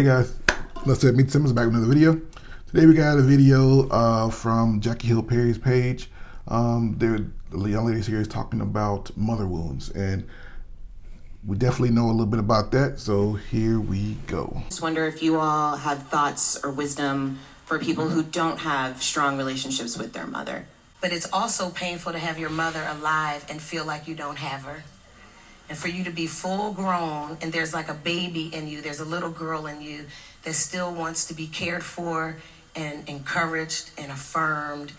Hey guys, let's meet Simmons back with another video. Today we got a video from Jackie Hill Perry's page. The young ladies here is talking about mother wounds, and we definitely know a little bit about that, so here we go. I just wonder if you all have thoughts or wisdom for people who don't have strong relationships with their mother. But it's also painful to have your mother alive and feel like you don't have her. And for you to be full grown and there's like a baby in you, there's a little girl in you that still wants to be cared for and encouraged and affirmed.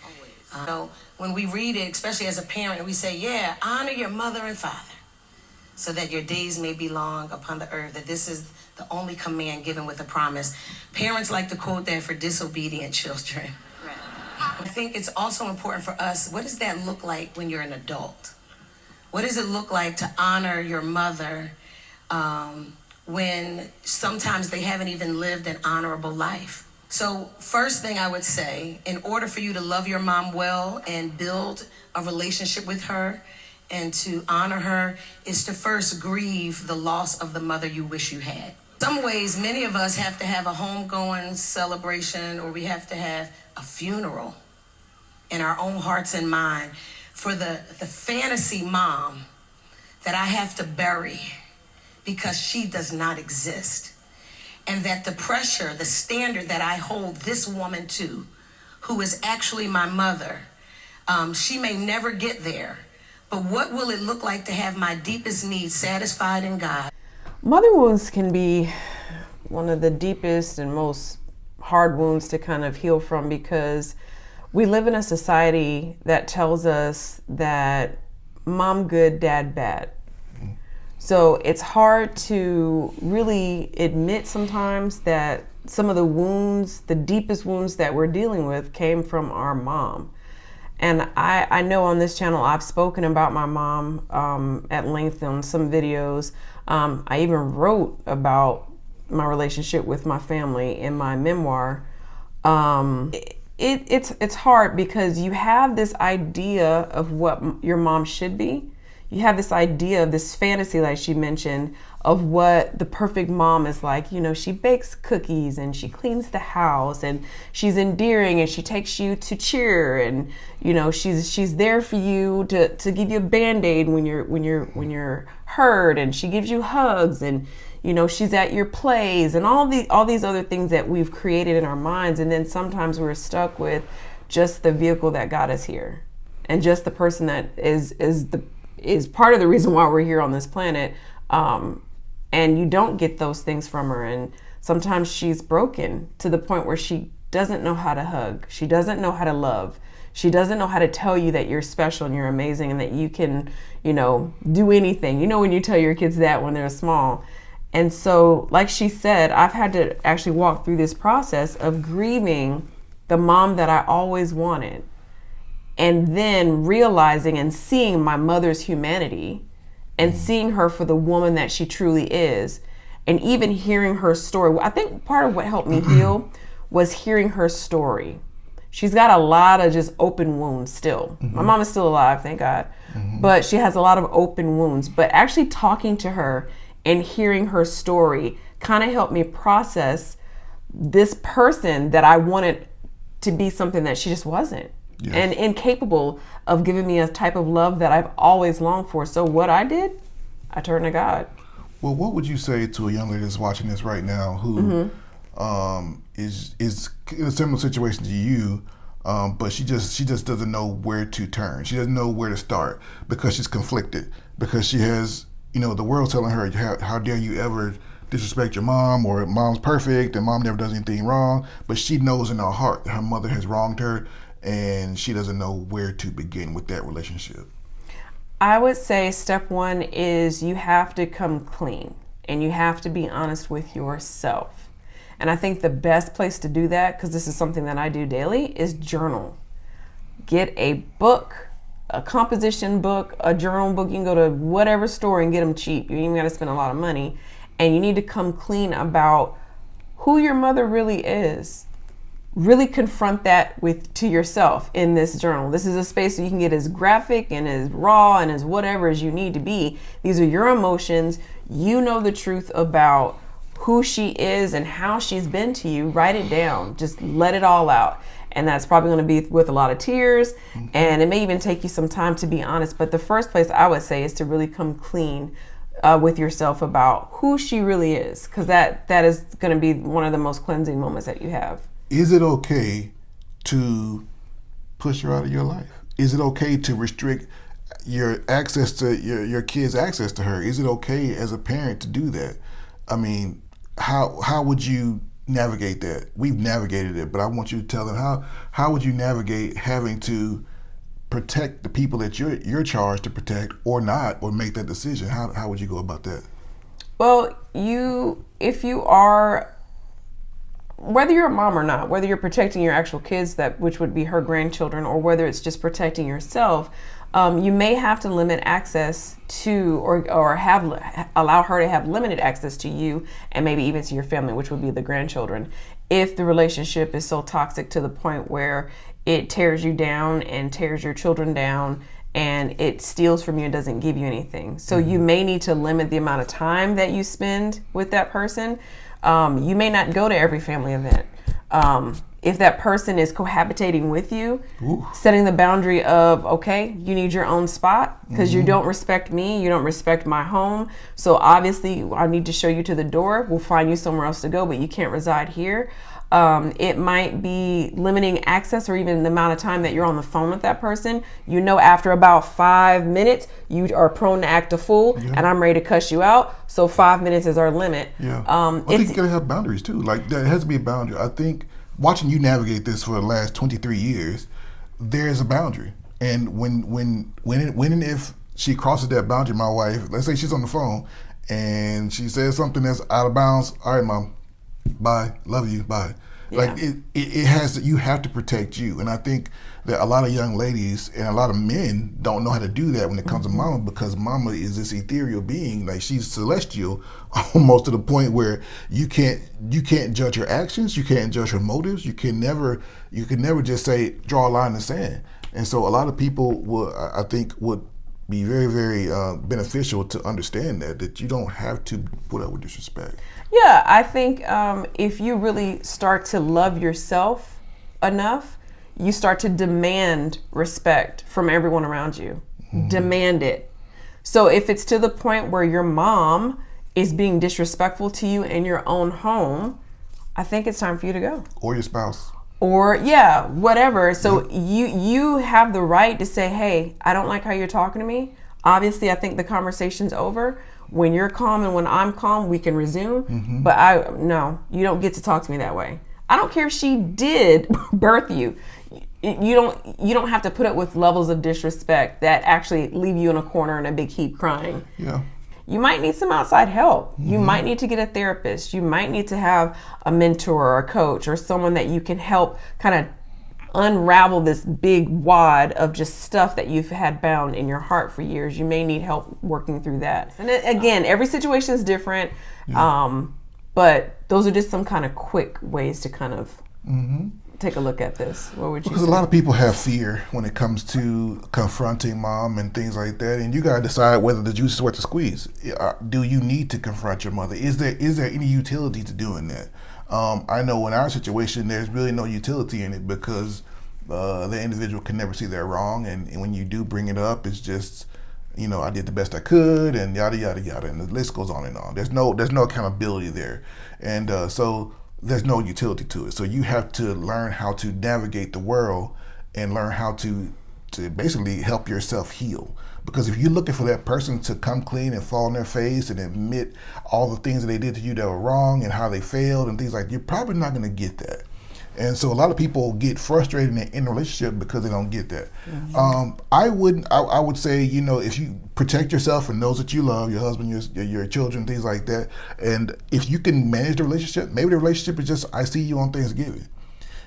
So when we read it, especially as a parent, we say, yeah, honor your mother and father so that your days may be long upon the earth, that this is the only command given with a promise. Parents like to quote that for disobedient children. I think it's also important for us, what does that look like when you're an adult? What does it look like to honor your mother when sometimes they haven't even lived an honorable life? So first thing I would say, in order for you to love your mom well and build a relationship with her and to honor her, is to first grieve the loss of the mother you wish you had. In some ways, many of us have to have a homegoing celebration, or we have to have a funeral in our own hearts and mind for the fantasy mom that I have to bury because she does not exist. And that the pressure, the standard that I hold this woman to, who is actually my mother, she may never get there, but what will it look like to have my deepest needs satisfied in God? Mother wounds can be one of the deepest and most hard wounds to kind of heal from, because we live in a society that tells us that mom good, dad bad. So it's hard to really admit sometimes that some of the wounds, the deepest wounds that we're dealing with, came from our mom. And I know on this channel I've spoken about my mom at length on some videos. I even wrote about my relationship with my family in my memoir. It's hard because you have this idea of what your mom should be. You have this idea of this fantasy, like she mentioned, of what the perfect mom is like. You know, she bakes cookies and she cleans the house and she's endearing and she takes you to cheer, and you know she's there for you to give you a band-aid when you're hurt, and she gives you hugs, and you know she's at your plays, and all these other things that we've created in our minds. And then sometimes we're stuck with just the vehicle that got us here, and just the person that is part of the reason why we're here on this planet. And you don't get those things from her. And sometimes she's broken to the point where she doesn't know how to hug. She doesn't know how to love. She doesn't know how to tell you that you're special and you're amazing and that you can, you know, do anything. You know, when you tell your kids that when they're small. And so, like she said, I've had to actually walk through this process of grieving the mom that I always wanted, and then realizing and seeing my mother's humanity and seeing her for the woman that she truly is, and even hearing her story. I think part of what helped me heal was hearing her story. She's got a lot of just open wounds still. My mom is still alive, thank God, but she has a lot of open wounds. But actually talking to her and hearing her story kind of helped me process this person that I wanted to be something that she just wasn't. Yes. And incapable of giving me a type of love that I've always longed for. So what I did, I turned to God. Well, what would you say to a young lady that's watching this right now who is in a similar situation to you, but she just doesn't know where to turn. She doesn't know where to start because she's conflicted, because she has, you know, the world telling her, how dare you ever disrespect your mom, or mom's perfect and mom never does anything wrong. But she knows in her heart that her mother has wronged her, and she doesn't know where to begin with that relationship. I would say step one is you have to come clean and you have to be honest with yourself. And I think the best place to do that, because this is something that I do daily, is journal. Get a book, a composition book, a journal book. You can go to whatever store and get them cheap. You ain't even got to spend a lot of money. And you need to come clean about who your mother really is. Really confront that to yourself in this journal. This is a space where you can get as graphic and as raw and as whatever as you need to be. These are your emotions. You know the truth about who she is and how she's been to you, write it down. Just let it all out. And that's probably going to be with a lot of tears. And it may even take you some time to be honest. But the first place I would say is to really come clean with yourself about who she really is. Because that is going to be one of the most cleansing moments that you have. Is it okay to push her out of your life? Is it okay to restrict your access to your kids' access to her? Is it okay as a parent to do that? I mean, how would you navigate that? We've navigated it, but I want you to tell them how would you navigate having to protect the people that you're charged to protect, or not, or make that decision? How would you go about that? Well, if you are, whether you're a mom or not, whether you're protecting your actual kids, which would be her grandchildren, or whether it's just protecting yourself, you may have to limit access to, or allow her to have limited access to you, and maybe even to your family, which would be the grandchildren, if the relationship is so toxic to the point where it tears you down and tears your children down, and it steals from you and doesn't give you anything. So you may need to limit the amount of time that you spend with that person. You may not go to every family event. If that person is cohabitating with you, setting the boundary of, okay, you need your own spot because you don't respect me, you don't respect my home. So obviously I need to show you to the door. We'll find you somewhere else to go, but you can't reside here. It might be limiting access, or even the amount of time that you're on the phone with that person. You know, after about 5 minutes, you are prone to act a fool, and I'm ready to cuss you out. So 5 minutes is our limit. I think you gotta have boundaries too. Like, there has to be a boundary. I think watching you navigate this for the last 23 years, there's a boundary. And when and if she crosses that boundary, my wife, let's say she's on the phone and she says something that's out of bounds, all right, mom, bye, love you, bye. Like, it has to, you have to protect you. And I think that a lot of young ladies and a lot of men don't know how to do that when it comes to mama, because mama is this ethereal being. Like, she's celestial almost to the point where you can't judge her actions, you can't judge her motives, you can never just say, draw a line in the sand. And so a lot of people would be very, very beneficial to understand that you don't have to put up with disrespect. Yeah, I think if you really start to love yourself enough, you start to demand respect from everyone around you. Demand it. So if it's to the point where your mom is being disrespectful to you in your own home, I think it's time for you to go. Or your spouse. Or whatever. So you have the right to say, hey, I don't like how you're talking to me. Obviously, I think the conversation's over. When you're calm and when I'm calm, we can resume. But no, you don't get to talk to me that way. I don't care if she did birth you. You don't have to put up with levels of disrespect that actually leave you in a corner in a big heap crying. Yeah. You might need some outside help. You might need to get a therapist. You might need to have a mentor or a coach or someone that you can help kind of unravel this big wad of just stuff that you've had bound in your heart for years. You may need help working through that. And again, every situation is different, but those are just some kind of quick ways to kind of take a look at this. What would you say? Because a lot of people have fear when it comes to confronting mom and things like that, and you gotta decide whether the juice is worth the squeeze. Do you need to confront your mother? Is there any utility to doing that? I know in our situation, there's really no utility in it, because the individual can never see they're wrong, and when you do bring it up, it's just, I did the best I could, and yada yada yada, and the list goes on and on. There's no accountability there, and so there's no utility to it. So you have to learn how to navigate the world and learn how to basically help yourself heal. Because if you're looking for that person to come clean and fall on their face and admit all the things that they did to you that were wrong and how they failed and things like that, you're probably not going to get that. And so a lot of people get frustrated in a relationship because they don't get that. I would say, if you protect yourself and those that you love, your husband, your children, things like that, and if you can manage the relationship, maybe the relationship is just, I see you on Thanksgiving.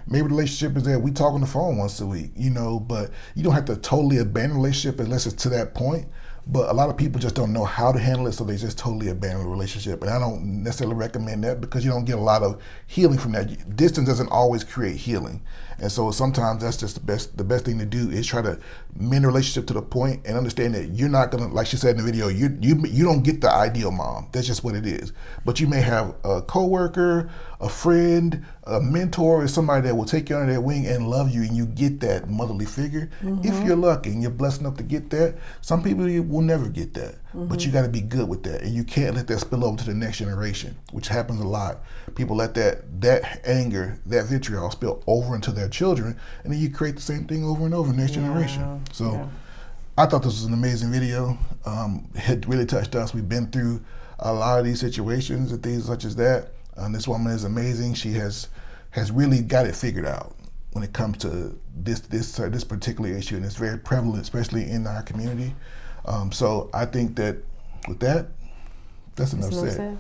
Maybe the relationship is that we talk on the phone once a week, but you don't have to totally abandon the relationship unless it's to that point. But a lot of people just don't know how to handle it, so they just totally abandon the relationship. And I don't necessarily recommend that because you don't get a lot of healing from that. Distance doesn't always create healing. And so sometimes that's just the best thing to do is try to mend the relationship to the point and understand that you're not gonna, like she said in the video, you don't get the ideal mom. That's just what it is. But you may have a coworker, a friend, a mentor, or somebody that will take you under their wing and love you, and you get that motherly figure. If you're lucky and you're blessed enough to get that, some people will never get that. But you got to be good with that, and you can't let that spill over to the next generation, which happens a lot. People let that anger, that vitriol spill over into their children, and then you create the same thing over and over next generation. So I thought this was an amazing video. It really touched us. We've been through a lot of these situations and things such as that. This woman is amazing. She has really got it figured out when it comes to this particular issue, and it's very prevalent, especially in our community. So I think that with that, that's enough said.